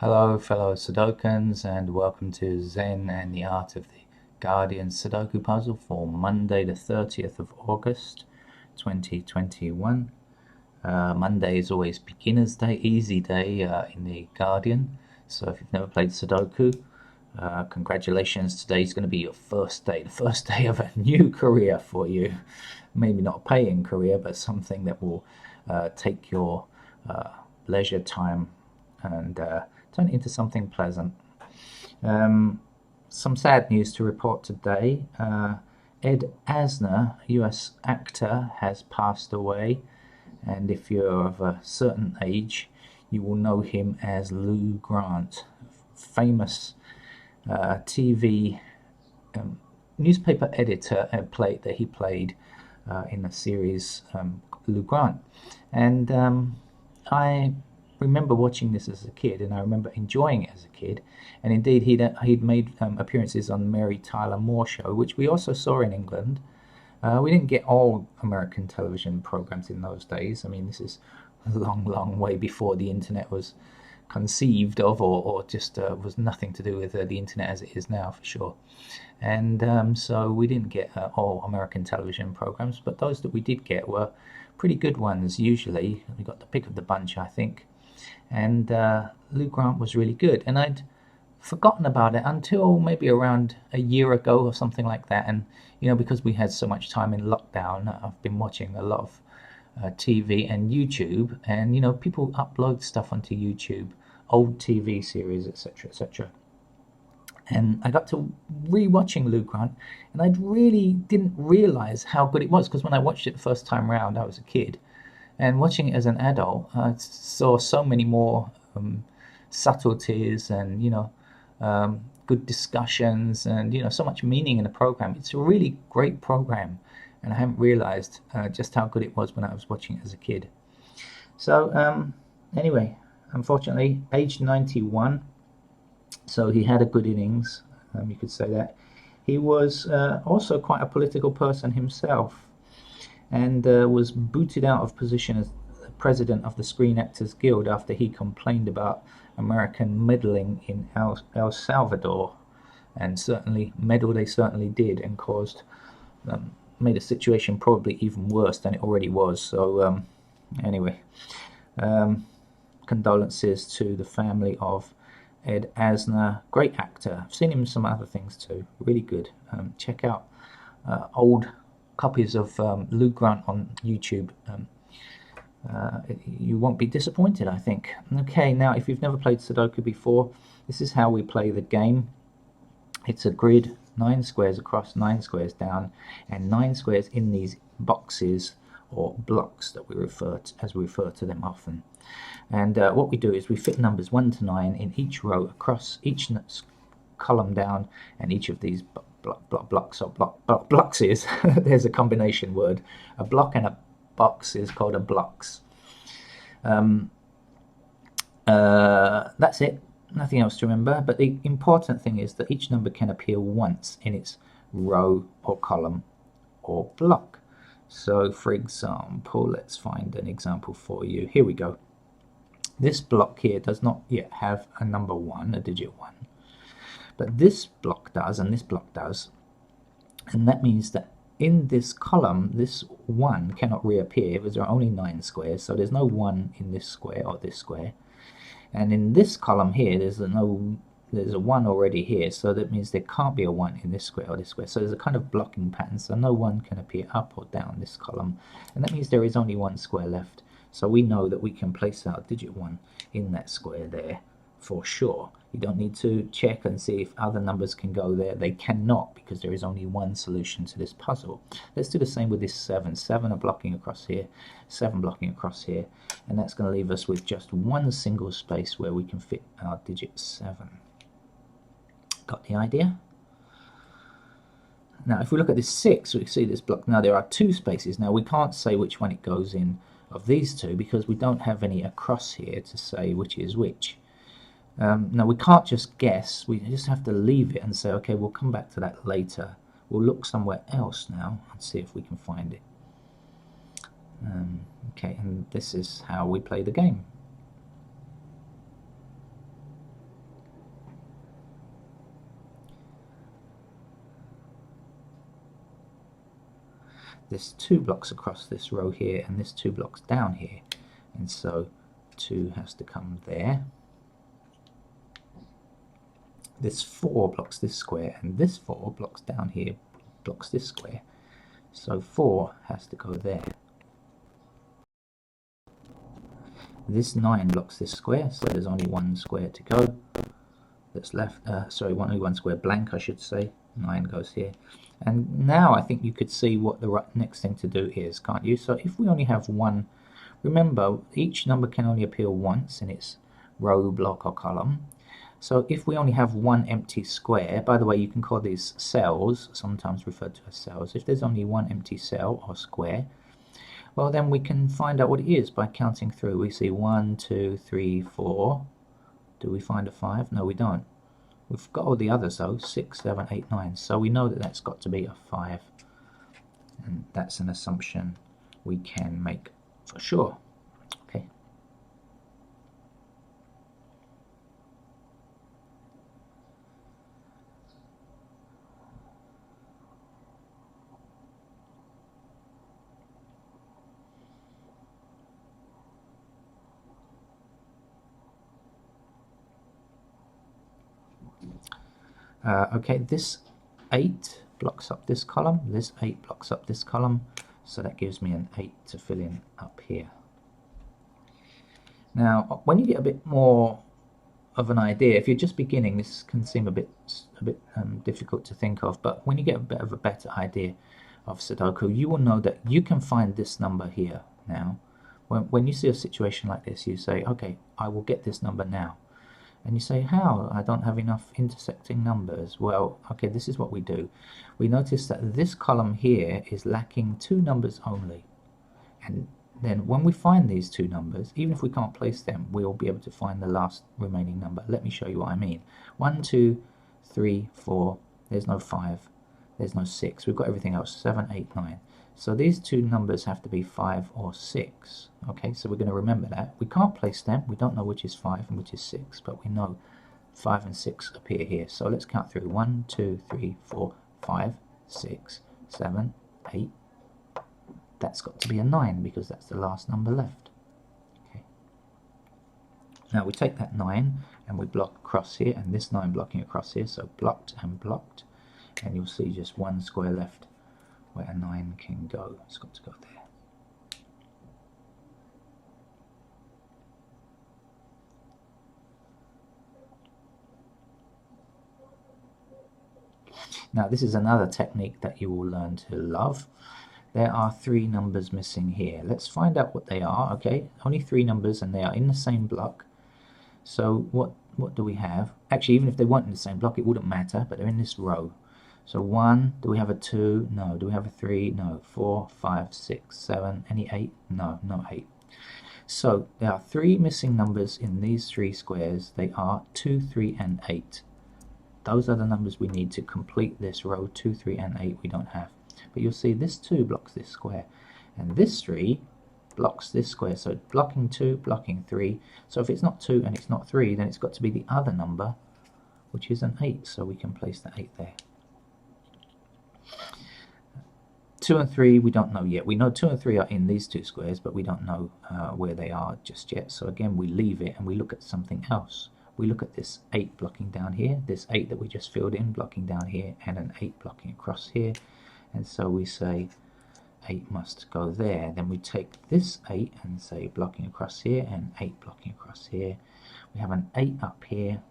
Hello, fellow Sudokans, and welcome to Zen and the Art of the Guardian Sudoku puzzle for Monday, the 30th of August, 2021. Monday is always beginner's day, easy day in the Guardian. So if you've never played Sudoku, congratulations. Today's going to be your first day, the first day of a new career for you. Maybe not a paying career, but something that will take your leisure time and turn it into something pleasant. Some sad news to report today. Ed Asner, US actor, has passed away, and if you're of a certain age, you will know him as Lou Grant, famous TV newspaper editor that he played in the series Lou Grant. And I remember watching this as a kid, and I remember enjoying it as a kid. And indeed, he'd made appearances on Mary Tyler Moore Show, which we also saw in England. We didn't get all American television programs in those days. I mean, this is a long, long way before the internet was conceived of, or just was nothing to do with the internet as it is now, for sure. And so we didn't get all American television programs, but those that we did get were pretty good ones. Usually, we got the pick of the bunch, I think. And Lou Grant was really good, and I'd forgotten about it until maybe around a year ago or something like that. And because we had so much time in lockdown, I've been watching a lot of TV and YouTube, and people upload stuff onto YouTube, old TV series, etc., etc. And I got to re-watching Lou Grant, and I really didn't realize how good it was, because when I watched it the first time round, I was a kid, and watching it as an adult, I saw so many more subtleties and good discussions, and so much meaning in the program. It's a really great program, and I hadn't realized just how good it was when I was watching it as a kid. So anyway, unfortunately, aged 91, so he had a good innings, you could say that. He was also quite a political person himself, and was booted out of position as president of the Screen Actors Guild after he complained about American meddling in El Salvador. And certainly they certainly did, and made the situation probably even worse than it already was. So anyway, condolences to the family of Ed Asner. Great actor. I've seen him in some other things too. Really good. Check out old copies of Lou Grant on YouTube. You won't be disappointed, I think. Okay, now if you've never played Sudoku before, this is how we play the game. It's a grid, 9 squares across, 9 squares down, and 9 squares in these boxes or blocks that we refer to them often. And what we do is we fit numbers 1 to 9 in each row across each column down, and each of these blocks is there's a combination word. A block and a box is called a blocks. That's it. Nothing else to remember, but the important thing is that each number can appear once in its row or column or block. So for example, let's find an example for you. Here we go. This block here does not yet have a number 1, a digit 1. But this block does, and this block does. And that means that in this column, this 1 cannot reappear because there are only 9 squares. So there's no 1 in this square or this square. And in this column here, there's a 1 already here. So that means there can't be a 1 in this square or this square. So there's a kind of blocking pattern. So no 1 can appear up or down this column. And that means there is only 1 square left. So we know that we can place our digit 1 in that square there for sure. You don't need to check and see if other numbers can go there. They cannot, because there is only one solution to this puzzle. Let's do the same with this 7. 7 are blocking across here, 7 blocking across here, and that's going to leave us with just one single space where we can fit our digit 7. Got the idea? Now if we look at this 6, we see this block. Now there are 2 spaces. Now we can't say which one it goes in of these 2 because we don't have any across here to say which is which. Now we can't just guess, we just have to leave it and say, okay, we'll come back to that later. We'll look somewhere else now and see if we can find it. Okay, and this is how we play the game. this 2 blocks across this row here and this 2 blocks down here, and so 2 has to come there. This 4 blocks this square, and this 4 blocks down here, blocks this square, so 4 has to go there. This 9 blocks this square, so there's only 1 square to go that's left. Sorry, only 1 square blank, I should say. 9 goes here. And now I think you could see what the next thing to do is, can't you? So if we only have one, remember each number can only appear once in its row, block or column. So if we only have one empty square, by the way, you can call these cells, sometimes referred to as cells. If there's only one empty cell or square, well then we can find out what it is by counting through. We see 1, 2, 3, 4. Do we find a 5? No, we don't. We've got all the others though, 6, 7, 8, 9. So we know that that's got to be a 5. And that's an assumption we can make for sure. Okay. Okay, this 8 blocks up this column, this 8 blocks up this column, so that gives me an 8 to fill in up here. Now, when you get a bit more of an idea, if you're just beginning, this can seem a bit difficult to think of, but when you get a bit of a better idea of Sudoku, you will know that you can find this number here now. When you see a situation like this, you say, okay, I will get this number now. And you say, how? I don't have enough intersecting numbers. Well, okay, this is what we do. We notice that this column here is lacking 2 numbers only. And then when we find these 2 numbers, even if we can't place them, we'll be able to find the last remaining number. Let me show you what I mean. 1, 2, 3, 4. There's no 5. There's no 6. We've got everything else. 7, 8, 9. So these 2 numbers have to be 5 or 6. Okay, so we're going to remember that. We can't place them. We don't know which is 5 and which is 6, but we know 5 and 6 appear here. So let's count through. 1, 2, 3, 4, 5, 6, 7, 8. That's got to be a 9 because that's the last number left. Okay. Now we take that 9 and we block across here, and this 9 blocking across here, so blocked and blocked, and you'll see just 1 square left where a 9 can go. It's got to go there. Now this is another technique that you will learn to love. There are 3 numbers missing here. Let's find out what they are. Okay, only 3 numbers and they are in the same block. So what do we have? Actually, even if they weren't in the same block, it wouldn't matter, but they're in this row. So 1, do we have a 2? No. Do we have a 3? No. 4, 5, 6, 7, any 8? No, no 8. So there are 3 missing numbers in these 3 squares. They are 2, 3, and 8. Those are the numbers we need to complete this row. 2, 3, and 8 we don't have. But you'll see this 2 blocks this square, and this 3 blocks this square. So blocking 2, blocking 3. So if it's not 2 and it's not 3, then it's got to be the other number, which is an 8. So we can place the 8 there. 2 and 3 we don't know yet. We know 2 and 3 are in these 2 squares, but we don't know where they are just yet. So again, we leave it and we look at something else. We look at this 8 blocking down here, this 8 that we just filled in blocking down here, and an 8 blocking across here. And so we say 8 must go there. Then we take this 8 and say blocking across here and 8 blocking across here. We have an 8 up here,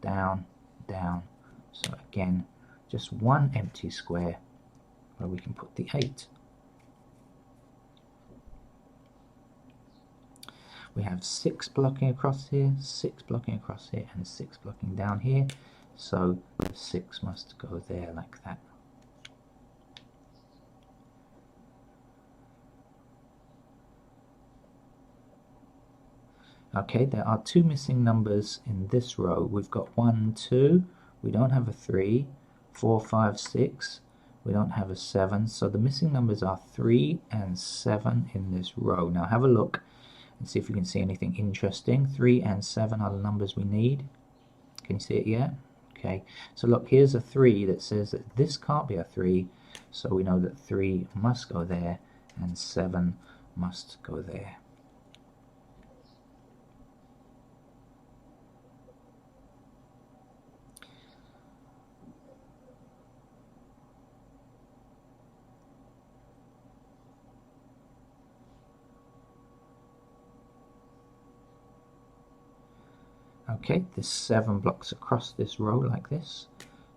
down, down. So again, just one empty square where we can put the 8. We have 6 blocking across here, 6 blocking across here, and 6 blocking down here. So the 6 must go there like that. Okay, there are 2 missing numbers in this row. We've got 1, 2, we don't have a 3, 4, 5, 6, we don't have a 7. So the missing numbers are 3 and 7 in this row. Now have a look and see if you can see anything interesting. 3 and 7 are the numbers we need. Can you see it yet? Okay, so look, here's a 3 that says that this can't be a 3 So we know that 3 must go there and 7 must go there. Okay, there's 7 blocks across this row like this.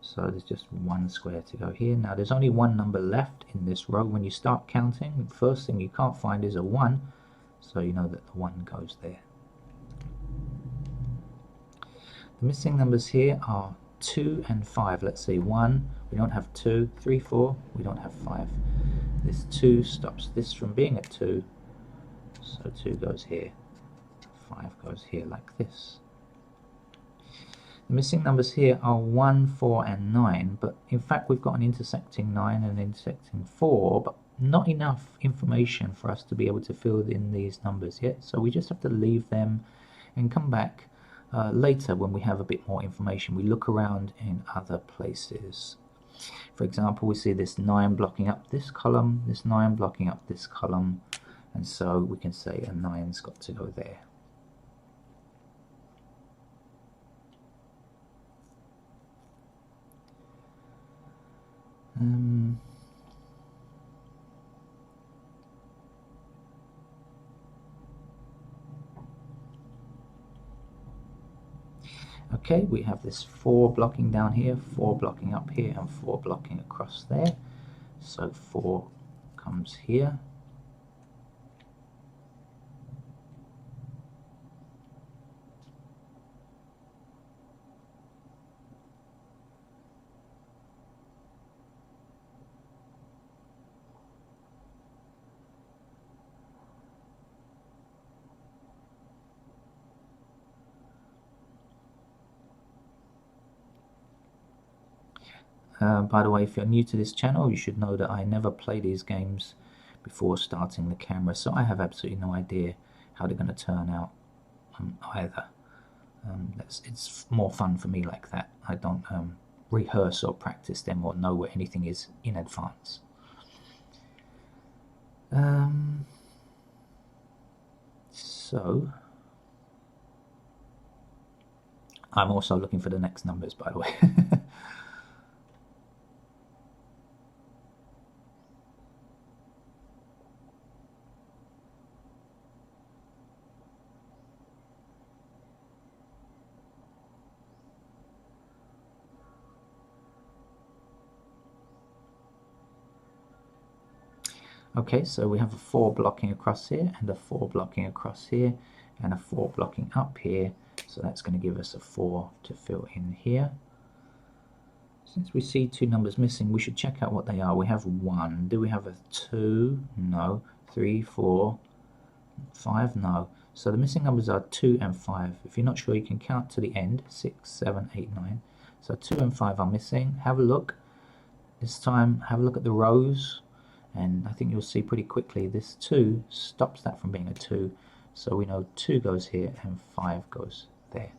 So there's just 1 square to go here. Now there's only 1 number left in this row. When you start counting, the first thing you can't find is a 1. So you know that the 1 goes there. The missing numbers here are 2 and 5. Let's say 1, we don't have 2, 3, 4, we don't have 5. This 2 stops this from being a 2. So 2 goes here. 5 goes here like this. The missing numbers here are 1, 4 and 9, but in fact we've got an intersecting 9 and an intersecting 4, but not enough information for us to be able to fill in these numbers yet, so we just have to leave them and come back later when we have a bit more information. We look around in other places. For example, we see this 9 blocking up this column, this 9 blocking up this column, and so we can say a 9's got to go there. Okay, we have this 4 blocking down here, 4 blocking up here, and 4 blocking across there. So 4 comes here. By the way, if you're new to this channel, you should know that I never play these games before starting the camera, so I have absolutely no idea how they're going to turn out either. It's more fun for me like that. I don't rehearse or practice them or know where anything is in advance. So I'm also looking for the next numbers, by the way. Okay, so we have a 4 blocking across here, and a 4 blocking across here, and a 4 blocking up here. So that's going to give us a 4 to fill in here. Since we see 2 numbers missing, we should check out what they are. We have 1. Do we have a 2? No. 3, 4, 5? No. So the missing numbers are 2 and 5. If you're not sure, you can count to the end. 6, 7, 8, 9. So 2 and 5 are missing. Have a look. This time, have a look at the rows. And I think you'll see pretty quickly this 2 stops that from being a 2. So we know 2 goes here and 5 goes there.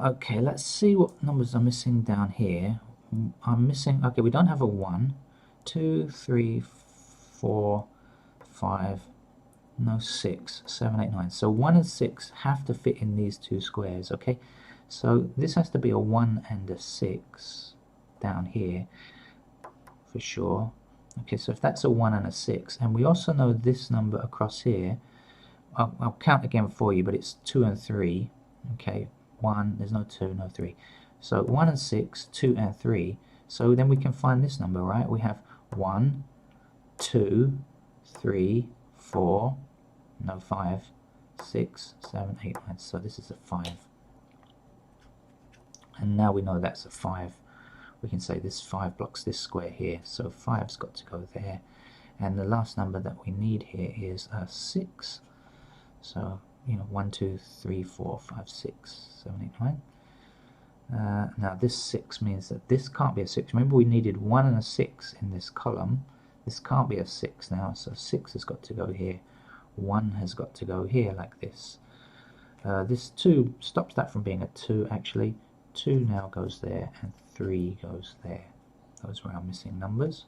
Okay, let's see what numbers are missing down here. I'm missing, okay, we don't have a 1, 2, 3, 4, 5, no, 6, 7, 8, 9. So 1 and 6 have to fit in these 2 squares, okay? So this has to be a 1 and a 6 down here for sure. Okay, so if that's a 1 and a 6, and we also know this number across here, I'll count again for you, but it's 2 and 3, okay? 1, there's no 2, no 3. So 1 and 6, 2 and 3. So then we can find this number, right? We have 1, 2, 3, 4, no 5, 6, 7, 8, 9. So this is a 5. And now we know that's a 5. We can say this 5 blocks this square here. So 5's got to go there. And the last number that we need here is 6. So, 1, 2, 3, 4, 5, 6, 7, 8, 9. Now this 6 means that this can't be a 6. Remember, we needed 1 and a 6 in this column. This can't be a 6 now, so 6 has got to go here. 1 has got to go here like this. This 2 stops that from being a 2 actually. 2 now goes there, and 3 goes there. Those were our missing numbers.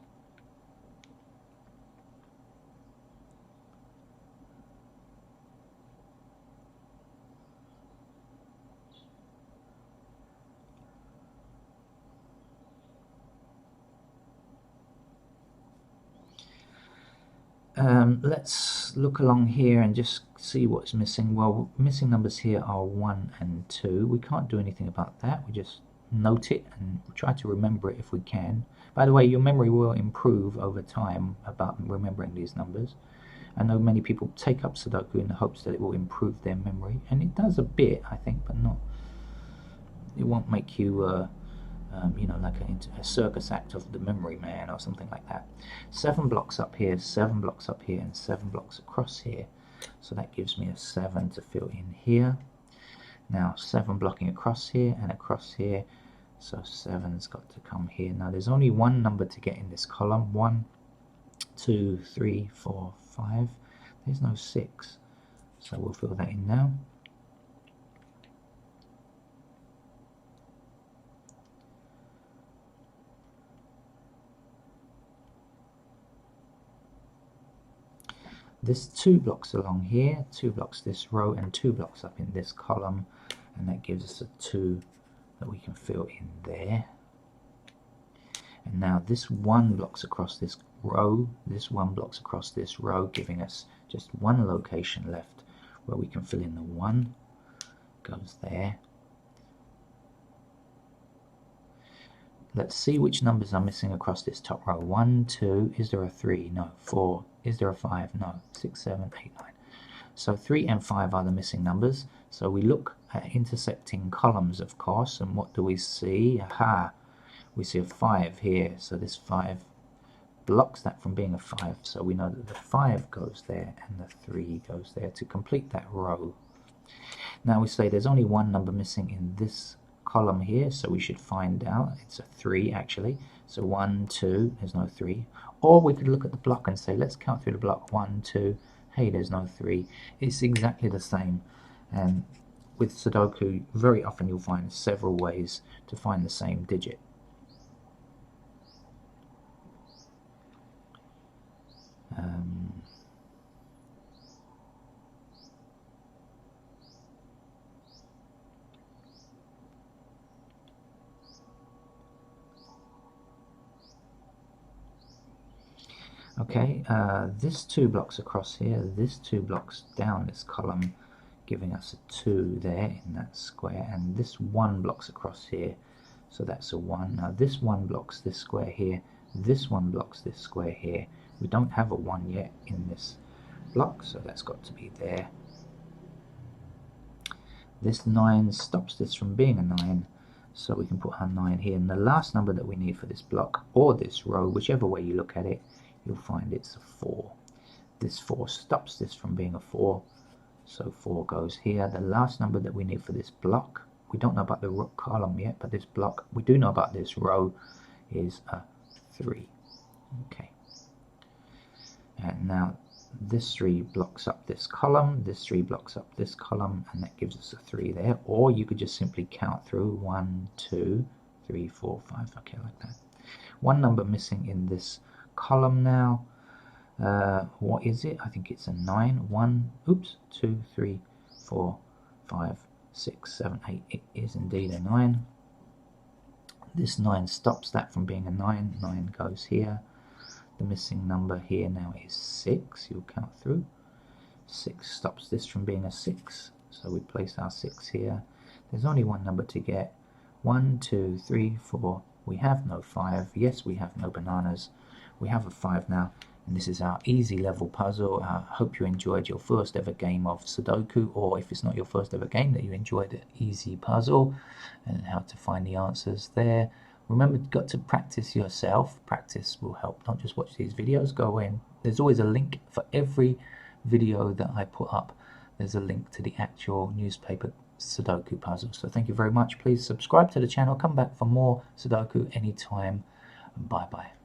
Let's look along here and just see what's missing. Well, missing numbers here are 1 and 2. We can't do anything about that. We just note it and try to remember it if we can. By the way, your memory will improve over time about remembering these numbers. I know many people take up Sudoku in the hopes that it will improve their memory, and it does a bit, I think, but not. It won't make you like a circus act of the memory man or something like that. 7 blocks up here, 7 blocks up here, and 7 blocks across here. So that gives me a 7 to fill in here. Now 7 blocking across here and across here, so 7's got to come here. Now there's only one number to get in this column. 1, 2, 3, 4, 5. There's no 6, so we'll fill that in now. This 2 blocks along here, 2 blocks this row, and 2 blocks up in this column, and that gives us a 2 that we can fill in there. And now this 1 blocks across this row, this 1 blocks across this row, giving us just one location left where we can fill in the 1. Goes there. Let's see which numbers are missing across this top row. 1, 2, is there a 3? No. 4, is there a 5? No. 6, 7, 8, 9. So 3 and 5 are the missing numbers. So we look at intersecting columns, of course, and what do we see? Aha! We see a 5 here, so this 5 blocks that from being a 5. So we know that the 5 goes there and the 3 goes there to complete that row. Now we say there's only one number missing in this column here, so we should find out. It's a 3 actually. So 1, 2, there's no 3. Or we could look at the block and say, let's count through the block. 1, 2, hey, there's no 3. It's exactly the same. And with Sudoku, very often you'll find several ways to find the same digit. Okay, this 2 blocks across here, this 2 blocks down this column, giving us a 2 there in that square, and this 1 blocks across here, so that's a 1. Now this 1 blocks this square here, this 1 blocks this square here. We don't have a 1 yet in this block, so that's got to be there. This 9 stops this from being a 9, so we can put our 9 here. And the last number that we need for this block, or this row, whichever way you look at it, you'll find it's a 4. This 4 stops this from being a 4, so 4 goes here. The last number that we need for this block, we don't know about the row column yet, but this block, we do know about this row, is a 3. Okay. And now this 3 blocks up this column, this 3 blocks up this column, and that gives us a 3 there. Or you could just simply count through 1, 2, 3, 4, 5, okay, like that. One number missing in this column now. What is it? I think it's a 9. 1, oops, 2, 3, 4, 5, 6, 7, 8. It is indeed a 9. This 9 stops that from being a 9. 9 goes here. The missing number here now is 6. You'll count through. 6 stops this from being a 6. So we place our 6 here. There's only one number to get. 1, 2, 3, 4, We have no 5. Yes, we have no bananas. We have a 5 now. And this is our easy level puzzle. I hope you enjoyed your first ever game of Sudoku, or if it's not your first ever game, that you enjoyed the easy puzzle and how to find the answers there. Remember, you've got to practice yourself. Practice will help. Don't just watch these videos. Go in. There's always a link for every video that I put up. There's a link to the actual newspaper Sudoku puzzle. So thank you very much. Please subscribe to the channel. Come back for more Sudoku anytime. Bye bye.